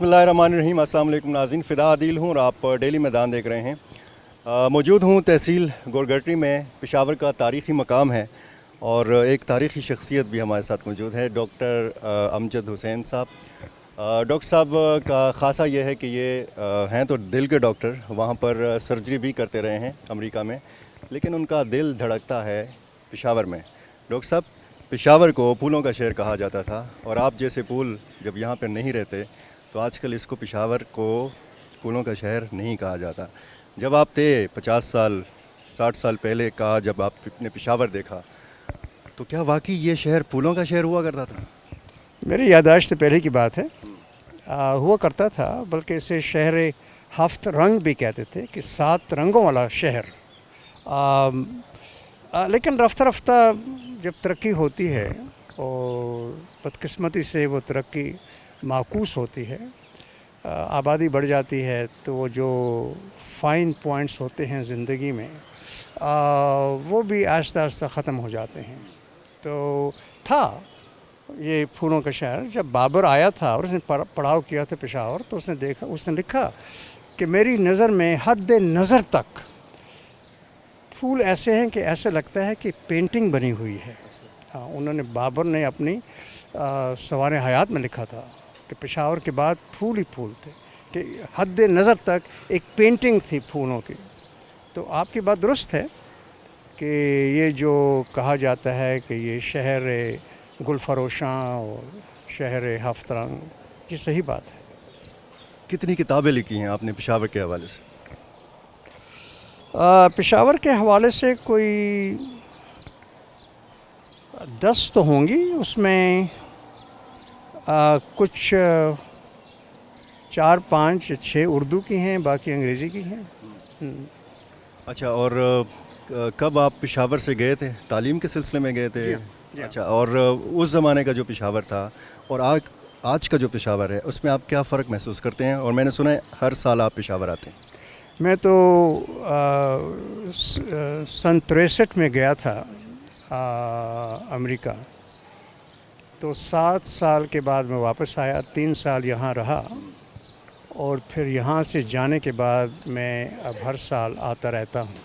بسم اللہ الرحمن الرحیم۔ السلام علیکم ناظرین، فدا عادل ہوں اور آپ ڈیلی میدان دیکھ رہے ہیں۔ موجود ہوں تحصیل گورگٹری میں، پشاور کا تاریخی مقام ہے اور ایک تاریخی شخصیت بھی ہمارے ساتھ موجود ہے، ڈاکٹر امجد حسین صاحب۔ ڈاکٹر صاحب کا خاصہ یہ ہے کہ یہ ہیں تو دل کے ڈاکٹر، وہاں پر سرجری بھی کرتے رہے ہیں امریکہ میں، لیکن ان کا دل دھڑکتا ہے پشاور میں۔ ڈاکٹر صاحب، پشاور کو پھولوں کا شہر کہا جاتا تھا اور آپ جیسے پھول جب یہاں پہ نہیں رہتے تو آج کل اس کو پشاور کو پھولوں کا شہر نہیں کہا جاتا۔ جب آپ تھے 50 سال 60 سال پہلے کا، جب آپ نے پشاور دیکھا تو کیا واقعی یہ شہر پھولوں کا شہر ہوا کرتا تھا؟ میری یادداشت سے پہلے کی بات ہے، ہوا کرتا تھا، بلکہ اسے شہر 7 رنگ بھی کہتے تھے کہ 7 رنگوں والا شہر۔ لیکن رفتہ رفتہ جب ترقی ہوتی ہے اور بدقسمتی سے وہ ترقی معکوس ہوتی ہے، آبادی بڑھ جاتی ہے، تو وہ جو فائن پوائنٹس ہوتے ہیں زندگی میں وہ بھی آہستہ آہستہ ختم ہو جاتے ہیں۔ تو تھا یہ پھولوں کا شہر۔ جب بابر آیا تھا اور اس نے پڑاؤ کیا تھا پشاور، تو اس نے لکھا کہ میری نظر میں حد نظر تک پھول ایسے ہیں کہ ایسے لگتا ہے کہ پینٹنگ بنی ہوئی ہے۔ بابر نے اپنی سوانح حیات میں لکھا تھا کہ پشاور کے بعد پھول ہی پھول تھے، کہ حد نظر تک ایک پینٹنگ تھی پھولوں کی۔ تو آپ کی بات درست ہے کہ یہ جو کہا جاتا ہے کہ یہ شہر گل فروشاں اور شہر 7 رنگ، یہ صحیح بات ہے۔ کتنی کتابیں لکھی ہیں آپ نے پشاور کے حوالے سے؟ پشاور کے حوالے سے کوئی 10 تو ہوں گی، اس میں کچھ 4 5 6 اردو کی ہیں، باقی انگریزی کی ہیں۔ اچھا، اور کب آپ پشاور سے گئے تھے؟ تعلیم کے سلسلے میں گئے تھے؟ جی۔ اچھا، اور اس زمانے کا جو پشاور تھا اور آج کا جو پشاور ہے، اس میں آپ کیا فرق محسوس کرتے ہیں؟ اور میں نے سنا ہے ہر سال آپ پشاور آتے ہیں۔ میں تو سن 63 میں گیا تھا امریکہ، تو 7 سال کے بعد میں واپس آیا، 3 سال یہاں رہا، اور پھر یہاں سے جانے کے بعد میں اب ہر سال آتا رہتا ہوں۔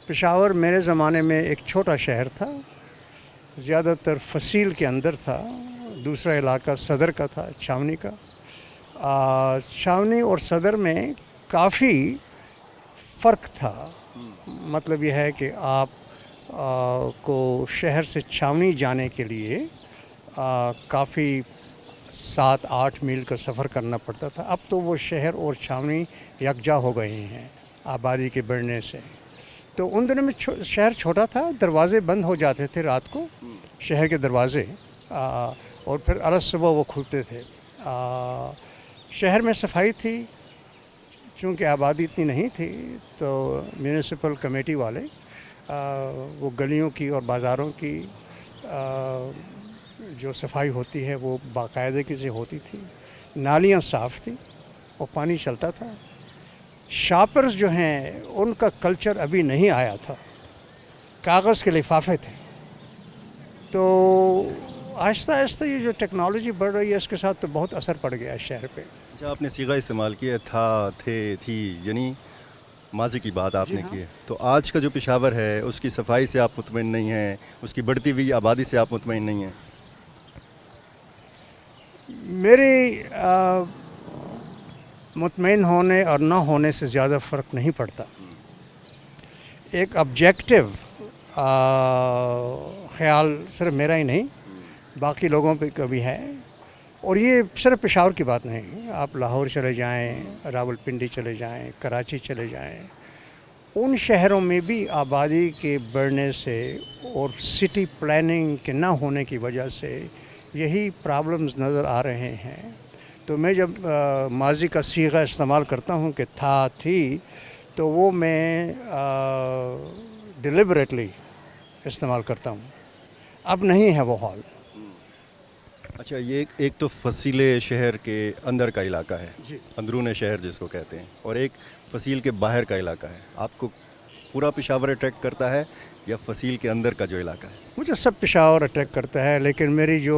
پشاور میرے زمانے میں ایک چھوٹا شہر تھا، زیادہ تر فصیل کے اندر تھا۔ دوسرا علاقہ صدر کا تھا، چھاونی کا۔ چھاونی اور صدر میں کافی فرق تھا۔ مطلب یہ ہے کہ آپ کو شہر سے چھاونی جانے کے لیے کافی 7-8 میل کا سفر کرنا پڑتا تھا۔ اب تو وہ شہر اور چھاونی یکجا ہو گئے ہیں آبادی کے بڑھنے سے۔ تو ان دنوں میں شہر چھوٹا تھا، دروازے بند ہو جاتے تھے رات کو، شہر کے دروازے، اور پھر الگ صبح وہ کھلتے تھے۔ شہر میں صفائی تھی، چونکہ آبادی اتنی نہیں تھی، تو میونسپل کمیٹی والے وہ گلیوں کی اور بازاروں کی جو صفائی ہوتی ہے وہ باقاعدگی سے ہوتی تھی۔ نالیاں صاف تھیں اور پانی چلتا تھا۔ شاپرز جو ہیں ان کا کلچر ابھی نہیں آیا تھا، کاغذ کے لفافے تھے۔ تو آہستہ آہستہ یہ جو ٹیکنالوجی بڑھ رہی ہے، اس کے ساتھ تو بہت اثر پڑ گیا ہے شہر پہ۔ اچھا، آپ نے صیغہ استعمال کیا تھا، تھے، تھی، یعنی ماضی کی بات آپ نے کی ہے۔ تو آج کا جو پشاور ہے اس کی صفائی سے آپ مطمئن نہیں ہیں، اس کی بڑھتی ہوئی آبادی سے آپ مطمئن نہیں ہیں؟ میری مطمئن ہونے اور نہ ہونے سے زیادہ فرق نہیں پڑتا۔ ایک آبجیکٹیو خیال صرف میرا ہی نہیں، باقی لوگوں پہ کبھی ہے، اور یہ صرف پشاور کی بات نہیں۔ آپ لاہور چلے جائیں، راولپنڈی چلے جائیں، کراچی چلے جائیں، ان شہروں میں بھی آبادی کے بڑھنے سے اور سٹی پلاننگ کے نہ ہونے کی وجہ سے یہی پرابلمز نظر آ رہے ہیں۔ تو میں جب ماضی کا صیغہ استعمال کرتا ہوں کہ تھا، تھی، تو وہ میں ڈیلیبریٹلی استعمال کرتا ہوں۔ اب نہیں ہے وہ حال۔ اچھا، یہ ایک تو فصیل شہر کے اندر کا علاقہ ہے، جی، اندرون شہر جس کو کہتے ہیں، اور ایک فصیل کے باہر کا علاقہ ہے۔ آپ کو پورا پشاور اٹریکٹ کرتا ہے یا فصیل کے اندر کا جو علاقہ ہے؟ مجھے سب پشاور اٹریکٹ کرتا ہے، لیکن میری جو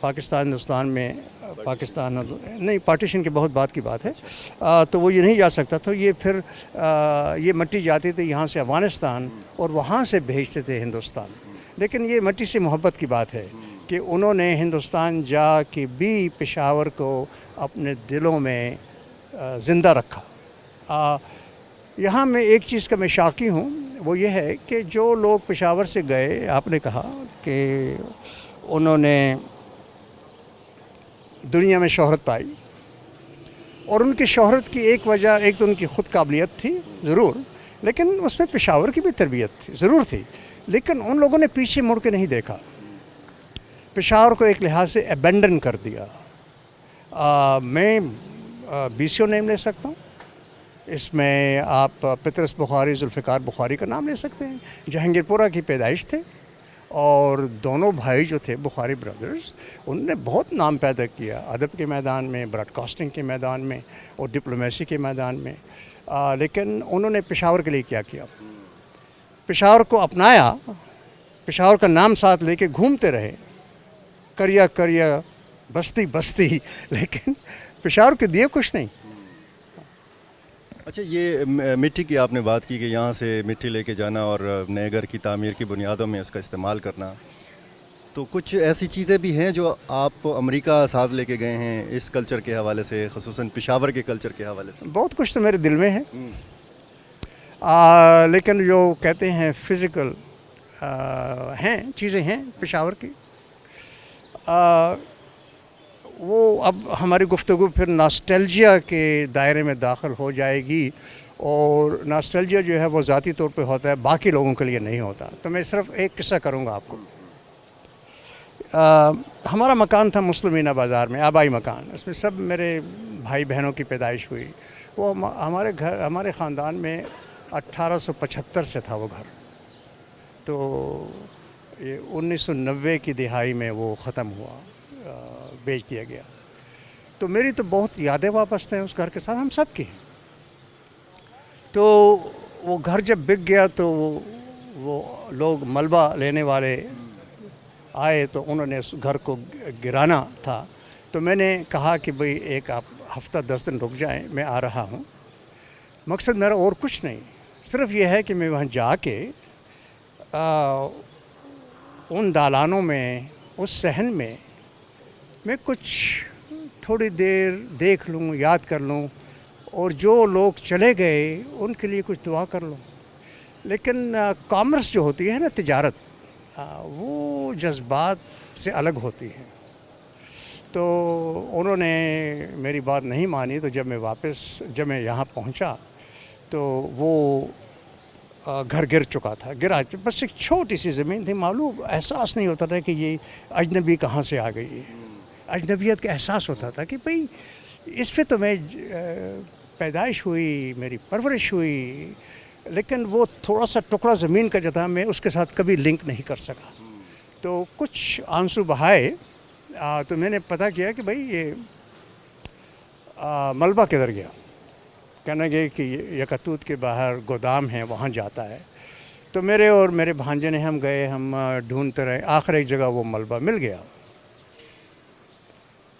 پاکستان ہندوستان میں پاکستان نہیں پارٹیشن کے بہت بعد کی بات ہے، تو وہ یہ نہیں جا سکتا تھا، یہ پھر یہ مٹی جاتی تھی یہاں سے افغانستان اور وہاں سے بھیجتے تھے ہندوستان. لیکن یہ مٹی سے محبت کی بات ہے کہ انہوں نے ہندوستان جا کے بھی پشاور کو اپنے دلوں میں زندہ رکھا. یہاں میں ایک چیز کا میں شاکی ہوں، وہ یہ ہے کہ جو لوگ پشاور سے گئے، آپ نے کہا کہ انہوں نے دنیا میں شہرت پائی، اور ان کی شہرت کی ایک وجہ، ایک تو ان کی خود قابلیت تھی ضرور، لیکن اس میں پشاور کی بھی تربیت تھی ضرور تھی، لیکن ان لوگوں نے پیچھے مڑ کے نہیں دیکھا، پشاور کو ایک لحاظ سے ایبنڈن کر دیا. میں بیسیوں نیم لے سکتا ہوں، اس میں آپ پطرس بخاری، ذوالفقار بخاری کا نام لے سکتے ہیں. جہانگیر پورہ کی پیدائش تھے، اور دونوں بھائی جو تھے بخاری برادرز، انہوں نے بہت نام پیدا کیا ادب کے میدان میں، براڈ کاسٹنگ کے میدان میں، اور ڈپلومیسی کے میدان میں. لیکن انہوں نے پشاور کے لیے کیا کیا؟ پشاور کو اپنایا، پشاور کا نام ساتھ لے کے گھومتے رہے، کریا کریا، بستی بستی، لیکن پشاور کے دیے کچھ نہیں. اچھا، یہ مٹی کی آپ نے بات کی کہ یہاں سے مٹی لے کے جانا اور نئے گھر کی تعمیر کی بنیادوں میں اس کا استعمال کرنا، تو کچھ ایسی چیزیں بھی ہیں جو آپ امریکہ ساتھ لے کے گئے ہیں اس کلچر کے حوالے سے، خصوصاً پشاور کے کلچر کے حوالے سے؟ بہت کچھ تو میرے دل میں ہے، لیکن جو کہتے ہیں فزیکل ہیں چیزیں ہیں پشاور کی، وہ اب ہماری گفتگو پھر ناسٹیلجیا کے دائرے میں داخل ہو جائے گی، اور ناسٹیلجیا جو ہے وہ ذاتی طور پہ ہوتا ہے، باقی لوگوں کے لیے نہیں ہوتا. تو میں صرف ایک قصہ کروں گا آپ کو. ہمارا مکان تھا مسلمینہ بازار میں، آبائی مکان، اس میں سب میرے بھائی بہنوں کی پیدائش ہوئی. وہ ہمارے خاندان میں 1875 سے تھا وہ گھر، تو یہ 1990 کی دہائی میں وہ ختم ہوا، بیچ دیا گیا. تو میری تو بہت یادیں وابستہ ہیں اس گھر کے ساتھ، ہم سب کی ہیں. تو وہ گھر جب بک گیا تو وہ لوگ ملبہ لینے والے آئے، تو انہوں نے اس گھر کو گرانا تھا. تو میں نے کہا کہ بھئی ایک آپ ہفتہ 10 دن رک جائیں، میں آ رہا ہوں. مقصد میرا اور کچھ نہیں، صرف یہ ہے کہ میں وہاں جا کے ان دالانوں میں، اس صحن میں کچھ تھوڑی دیر دیکھ لوں، یاد کر لوں، اور جو لوگ چلے گئے ان کے لیے کچھ دعا کر لوں. لیکن کامرس جو ہوتی ہے نا، تجارت، وہ جذبات سے الگ ہوتی ہے. تو انہوں نے میری بات نہیں مانی. تو جب میں یہاں پہنچا تو وہ گھر گر چکا تھا، بس ایک چھوٹی سی زمین تھی. معلوم احساس نہیں ہوتا تھا کہ یہ اجنبی کہاں سے آ گئی ہے. اجنبیت کا احساس ہوتا تھا کہ بھئی اس پہ تو میں پیدائش ہوئی، میری پرورش ہوئی، لیکن وہ تھوڑا سا ٹکڑا زمین کا جو تھا، میں اس کے ساتھ کبھی لنک نہیں کر سکا. تو کچھ آنسو بہائے، تو میں نے پتہ کیا کہ بھئی یہ ملبہ کدھر گیا. کہنے گئے کہ یکتوت کے باہر گودام ہے، وہاں جاتا ہے. تو میرے اور میرے بھانجے نے ہم گئے، ہم ڈھونڈتے رہے، آخر ایک جگہ وہ ملبہ مل گیا.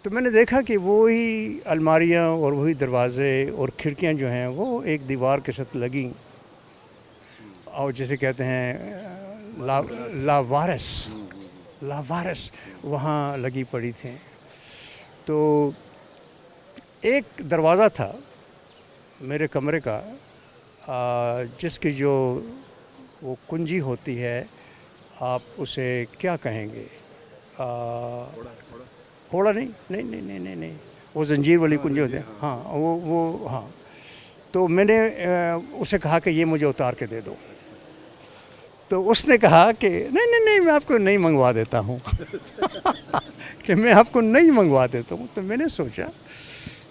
تو میں نے دیکھا کہ وہی الماریاں اور وہی دروازے اور کھڑکیاں جو ہیں وہ ایک دیوار کے ساتھ لگیں، اور جسے کہتے ہیں لاوارس وہاں لگی پڑی تھیں. تو ایک دروازہ تھا میرے کمرے کا، جس کی جو وہ کنجی ہوتی ہے، آپ اسے کیا کہیں گے؟ پھوڑا نہیں، وہ زنجیر والی کنجی ہوتی ہے. ہاں وہ ہاں. تو میں نے اسے کہا کہ یہ مجھے اتار کے دے دو. تو اس نے کہا کہ نہیں میں آپ کو نہیں منگوا دیتا ہوں کہ میں آپ کو نہیں منگوا دیتا ہوں. تو میں نے سوچا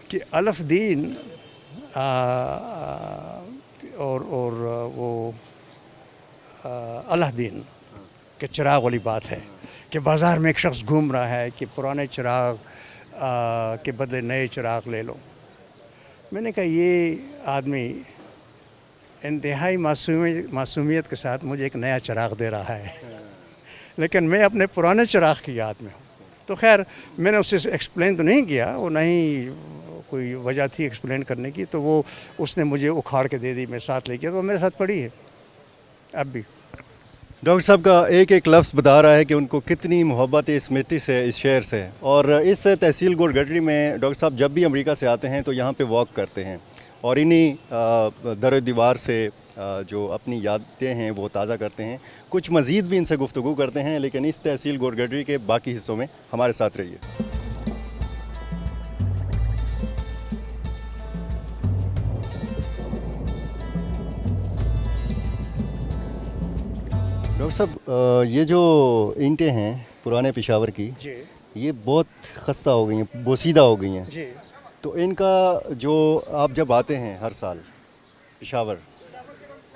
کہ الف دین اور وہ اللہ دین کے چراغ والی بات ہے کہ بازار میں ایک شخص گھوم رہا ہے کہ پرانے چراغ کے بدلے نئے چراغ لے لو. میں نے کہا یہ آدمی انتہائی معصومیت کے ساتھ مجھے ایک نیا چراغ دے رہا ہے، لیکن میں اپنے پرانے چراغ کی یاد میں ہوں. تو خیر میں نے اسے ایکسپلین تو نہیں کیا, وہ نہیں کوئی وجہ تھی ایکسپلین کرنے کی, تو وہ اس نے مجھے اکھاڑ کے دے دی, میں ساتھ لے گیا, تو میرے ساتھ پڑھی ہے اب بھی. ڈاکٹر صاحب کا ایک ایک لفظ بتا رہا ہے کہ ان کو کتنی محبت ہے اس مٹی سے, اس شہر سے. اور اس تحصیل گور گٹری میں ڈاکٹر صاحب جب بھی امریکہ سے آتے ہیں تو یہاں پہ واک کرتے ہیں اور انہی در و دیوار سے جو اپنی یادیں ہیں وہ تازہ کرتے ہیں. کچھ مزید بھی ان سے گفتگو کرتے ہیں, لیکن اس تحصیل گور گٹری کے باقی حصوں میں ہمارے ساتھ رہیے. ڈاکٹر صاحب یہ جو اینٹیں ہیں پرانے پشاور کی, جی یہ بہت خستہ ہو گئی ہیں, بوسیدہ ہو گئی ہیں. جی. تو ان کا جو آپ جب آتے ہیں ہر سال پشاور,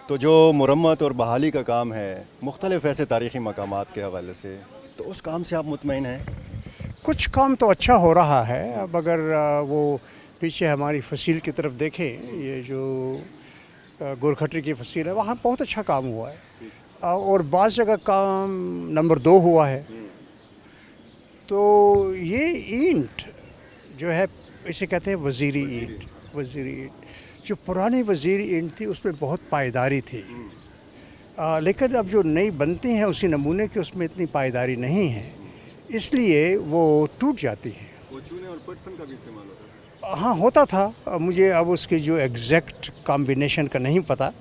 تو جو مرمت اور بحالی کا کام ہے مختلف ایسے تاریخی مقامات کے حوالے سے, تو اس کام سے آپ مطمئن ہیں؟ کچھ کام تو اچھا ہو رہا ہے. اب اگر وہ پیچھے ہماری فصیل کی طرف دیکھیں, یہ جو گورکھٹری کی فصیل ہے, وہاں بہت اچھا کام ہوا ہے, اور بعض جگہ کام نمبر 2 ہوا ہے. تو یہ اینٹ جو ہے اسے کہتے ہیں وزیری اینٹ. وزیری اینٹ جو پرانی وزیری اینٹ تھی اس میں بہت پائیداری تھی, لیکن اب جو نئی بنتی ہیں اسی نمونے کی, اس میں اتنی پائیداری نہیں ہے, اس لیے وہ ٹوٹ جاتی ہے. ہاں ہوتا تھا, مجھے اب اس کی جو ایگزیکٹ کمبینیشن کا نہیں پتہ,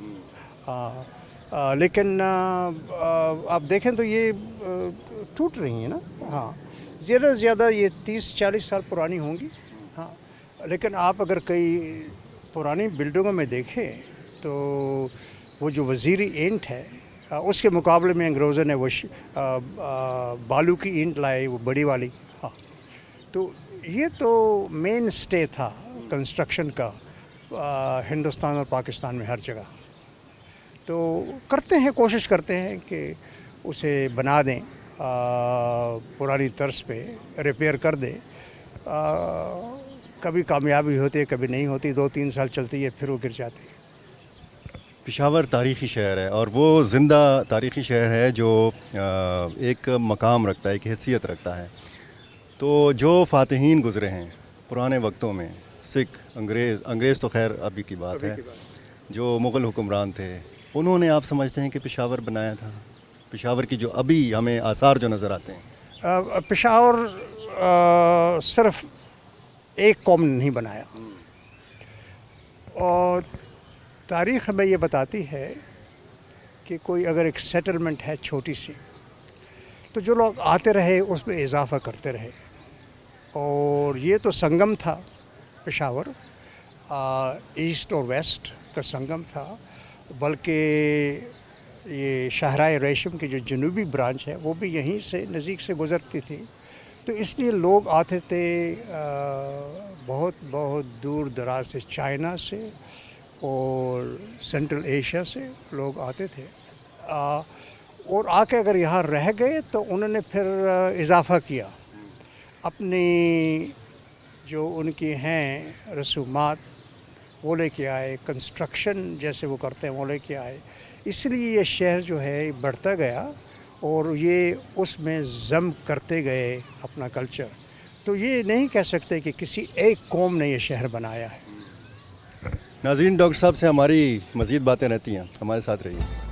لیکن آپ دیکھیں تو یہ ٹوٹ رہی ہیں نا. ہاں زیادہ سے زیادہ یہ 30-40 سال پرانی ہوں گی. ہاں لیکن آپ اگر کئی پرانی بلڈنگوں میں دیکھیں تو وہ جو وزیری اینٹ ہے اس کے مقابلے میں انگریزوں نے وہ بالو کی اینٹ لائے, وہ بڑی والی. ہاں تو یہ تو مین سٹے تھا کنسٹرکشن کا ہندوستان اور پاکستان میں ہر جگہ. تو کرتے ہیں, کوشش کرتے ہیں کہ اسے بنا دیں پرانی طرز پہ, ریپیئر کر دیں. کبھی کامیابی ہوتی ہے, کبھی نہیں ہوتی, 2-3 سال چلتی ہے پھر وہ گر جاتی ہے. پشاور تاریخی شہر ہے, اور وہ زندہ تاریخی شہر ہے جو ایک مقام رکھتا ہے, ایک حیثیت رکھتا ہے. تو جو فاتحین گزرے ہیں پرانے وقتوں میں, سکھ, انگریز تو خیر ابھی کی بات ہے, جو مغل حکمران تھے, انہوں نے آپ سمجھتے ہیں کہ پشاور بنایا تھا؟ پشاور کی جو ابھی ہمیں آثار جو نظر آتے ہیں. پشاور صرف ایک قوم نے نہیں بنایا, اور تاریخ ہمیں یہ بتاتی ہے کہ کوئی اگر ایک سیٹلمنٹ ہے چھوٹی سی, تو جو لوگ آتے رہے اس میں اضافہ کرتے رہے, اور یہ تو سنگم تھا پشاور, ایسٹ اور ویسٹ کا سنگم تھا. بلکہ یہ شاہراہ ریشم کی جو جنوبی برانچ ہے وہ بھی یہیں سے نزدیک سے گزرتی تھی. تو اس لیے لوگ آتے تھے بہت بہت دور دراز سے, چائنا سے اور سینٹرل ایشیا سے لوگ آتے تھے, اور آ کے اگر یہاں رہ گئے تو انہوں نے پھر اضافہ کیا, اپنی جو ان کی ہیں رسومات وہ لے کے آئے, کنسٹرکشن جیسے وہ کرتے ہیں وہ لے کے آئے. اس لیے یہ شہر جو ہے بڑھتا گیا, اور یہ اس میں ضم کرتے گئے اپنا کلچر. تو یہ نہیں کہہ سکتے کہ کسی ایک قوم نے یہ شہر بنایا ہے. ناظرین, ڈاکٹر صاحب سے ہماری مزید باتیں رہتی ہیں, ہمارے ساتھ رہیے.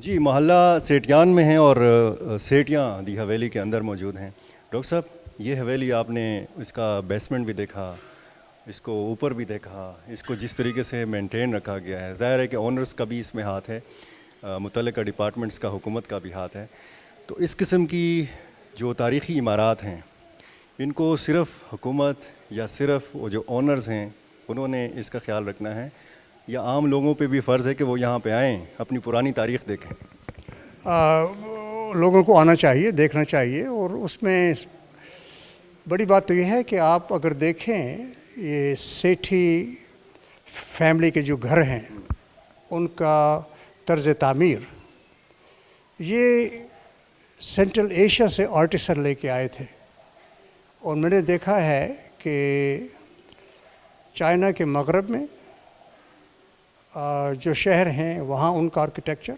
جی, محلہ سیٹیان میں ہیں اور سیٹیاں دی حویلی کے اندر موجود ہیں. ڈاکٹر صاحب, یہ حویلی آپ نے اس کا بیسمنٹ بھی دیکھا, اس کو اوپر بھی دیکھا, اس کو جس طریقے سے مینٹین رکھا گیا ہے, ظاہر ہے کہ اونرز کا بھی اس میں ہاتھ ہے, متعلقہ ڈپارٹمنٹس کا, حکومت کا بھی ہاتھ ہے. تو اس قسم کی جو تاریخی عمارات ہیں ان کو صرف حکومت یا صرف وہ جو اونرز ہیں انہوں نے اس کا خیال رکھنا ہے, یا عام لوگوں پہ بھی فرض ہے کہ وہ یہاں پہ آئیں, اپنی پرانی تاریخ دیکھیں؟ لوگوں کو آنا چاہیے، دیکھنا چاہیے. اور اس میں بڑی بات تو یہ ہے کہ آپ اگر دیکھیں یہ سیٹھی فیملی کے جو گھر ہیں ان کا طرز تعمیر یہ سینٹرل ایشیا سے آرٹیسن لے کے آئے تھے. اور میں نے دیکھا ہے کہ چائنا کے مغرب میں جو شہر ہیں وہاں ان کا آرکیٹیکچر،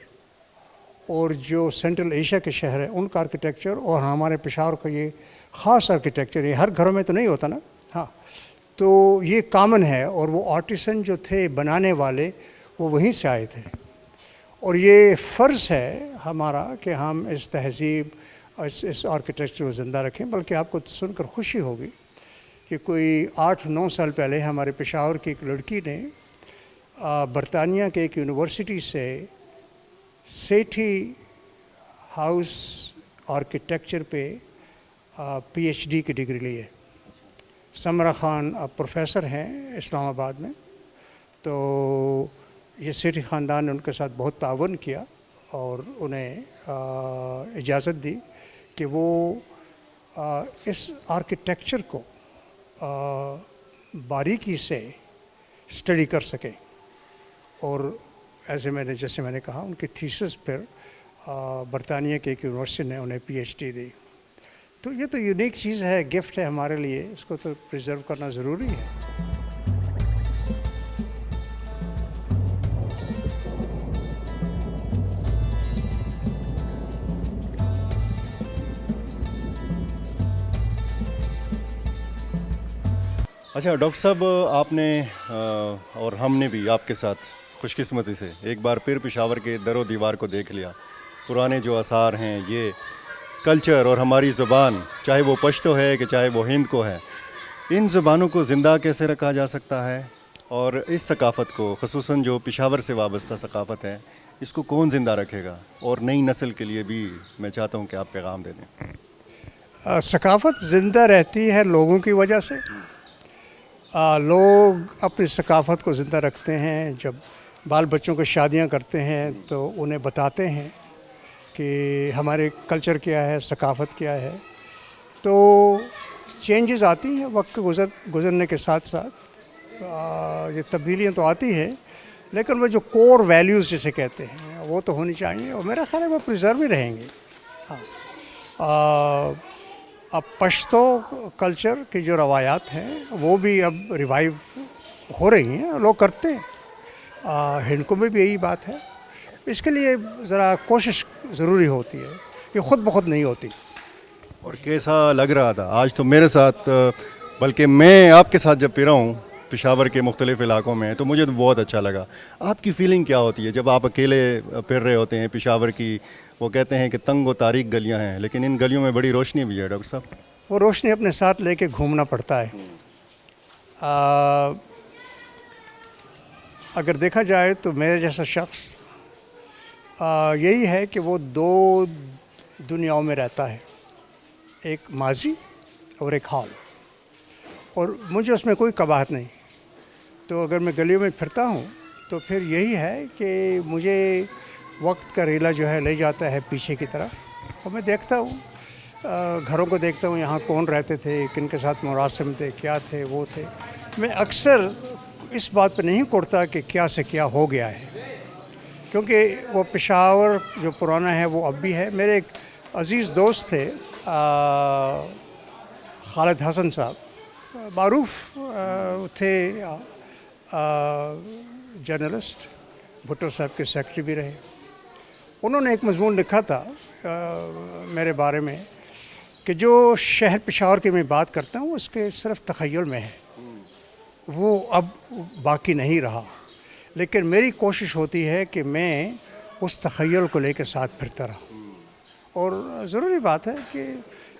اور جو سینٹرل ایشیا کے شہر ہیں ان کا آرکیٹیکچر، اور ہمارے پشاور کا یہ خاص آرکیٹیکچر، یہ ہر گھروں میں تو نہیں ہوتا نا. ہاں، تو یہ کامن ہے. اور وہ آرٹیسن جو تھے بنانے والے وہ وہیں سے آئے تھے. اور یہ فرض ہے ہمارا کہ ہم اس تہذیب اس آرکیٹیکچر کو زندہ رکھیں. بلکہ آپ کو سن کر خوشی ہوگی کہ کوئی 8-9 سال پہلے ہمارے پشاور کی ایک لڑکی نے برطانیہ کے ایک یونیورسٹی سے سیٹھی ہاؤس آرکیٹیکچر پہ پی ایچ ڈی کی ڈگری لی ہے. سمرہ خان پروفیسر ہیں اسلام آباد میں. تو یہ سیٹھی خاندان نے ان کے ساتھ بہت تعاون کیا اور انہیں اجازت دی کہ وہ اس آرکیٹیکچر کو باریکی سے اسٹڈی کر سکیں. اور جیسے میں نے کہا ان کی تھیسس پر برطانیہ کے ایک یونیورسٹی نے انہیں پی ایچ ڈی دی. تو یہ تو یونیک چیز ہے، گفٹ ہے ہمارے لیے، اس کو تو پریزرو کرنا ضروری ہے. اچھا ڈاکٹر صاحب، آپ نے اور ہم نے بھی آپ کے ساتھ خوش قسمتی سے ایک بار پھر پشاور کے در و دیوار کو دیکھ لیا. پرانے جو آثار ہیں، یہ کلچر اور ہماری زبان، چاہے وہ پشتو ہے کہ چاہے وہ ہند کو ہے، ان زبانوں کو زندہ کیسے رکھا جا سکتا ہے؟ اور اس ثقافت کو، خصوصاً جو پشاور سے وابستہ ثقافت ہے، اس کو کون زندہ رکھے گا؟ اور نئی نسل کے لیے بھی میں چاہتا ہوں کہ آپ پیغام دے دیں. ثقافت زندہ رہتی ہے لوگوں کی وجہ سے. لوگ اپنی ثقافت کو زندہ رکھتے ہیں. جب بال بچوں کو شادیاں کرتے ہیں تو انہیں بتاتے ہیں کہ ہمارے کلچر کیا ہے، ثقافت کیا ہے. تو چینجز آتی ہیں وقت گزرنے کے ساتھ ساتھ. یہ تبدیلیاں تو آتی ہیں، لیکن وہ جو کور ویلیوز جسے کہتے ہیں وہ تو ہونی چاہیے، اور میرا خیال ہے وہ پریزرو ہی رہیں گے. اب پشتو کلچر کی جو روایات ہیں وہ بھی اب ریوائیو ہو رہی ہیں، لوگ کرتے ہیں. ہندکوں میں بھی یہی بات ہے. اس کے لیے ذرا کوشش ضروری ہوتی ہے، یہ خود بخود نہیں ہوتی. اور کیسا لگ رہا تھا آج تو میرے ساتھ، بلکہ میں آپ کے ساتھ جب پھرا ہوں پشاور کے مختلف علاقوں میں، تو مجھے تو بہت اچھا لگا. آپ کی فیلنگ کیا ہوتی ہے جب آپ اکیلے پھر رہے ہوتے ہیں پشاور کی؟ وہ کہتے ہیں کہ تنگ و تاریک گلیاں ہیں، لیکن ان گلیوں میں بڑی روشنی بھی ہے ڈاکٹر صاحب. وہ روشنی اپنے ساتھ لے کے گھومنا پڑتا ہے. اگر دیکھا جائے تو میرے جیسا شخص یہی ہے کہ وہ 2 دنیاؤں میں رہتا ہے، ایک ماضی اور ایک حال. اور مجھے اس میں کوئی قباحت نہیں. تو اگر میں گلیوں میں پھرتا ہوں تو پھر یہی ہے کہ مجھے وقت کا ریلا جو ہے لے جاتا ہے پیچھے کی طرف، اور میں دیکھتا ہوں، گھروں کو دیکھتا ہوں، یہاں کون رہتے تھے، کن کے ساتھ مراسم تھے، کیا تھے، وہ تھے. میں اکثر اس بات پہ نہیں کوڑتا کہ کیا سے کیا ہو گیا ہے، کیونکہ وہ پشاور جو پرانا ہے وہ اب بھی ہے. میرے ایک عزیز دوست تھے خالد حسن صاحب، معروف تھے جرنلسٹ، بھٹو صاحب کے سیکرٹری بھی رہے. انہوں نے ایک مضمون لکھا تھا میرے بارے میں کہ جو شہر پشاور کی میں بات کرتا ہوں اس کے صرف تخیل میں ہے، وہ اب باقی نہیں رہا. لیکن میری کوشش ہوتی ہے کہ میں اس تخیل کو لے کے ساتھ پھرتا رہا. اور ضروری بات ہے کہ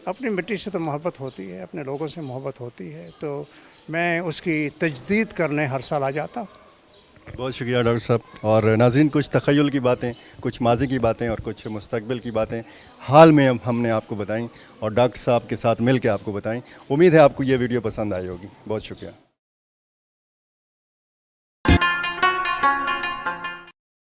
اپنی مٹی سے تو محبت ہوتی ہے، اپنے لوگوں سے محبت ہوتی ہے، تو میں اس کی تجدید کرنے ہر سال آ جاتا ہوں. بہت شکریہ ڈاکٹر صاحب. اور ناظرین، کچھ تخیل کی باتیں، کچھ ماضی کی باتیں اور کچھ مستقبل کی باتیں حال میں ہم نے آپ کو بتائیں، اور ڈاکٹر صاحب کے ساتھ مل کے آپ کو بتائیں. امید ہے آپ کو یہ ویڈیو پسند آئی ہوگی. بہت شکریہ.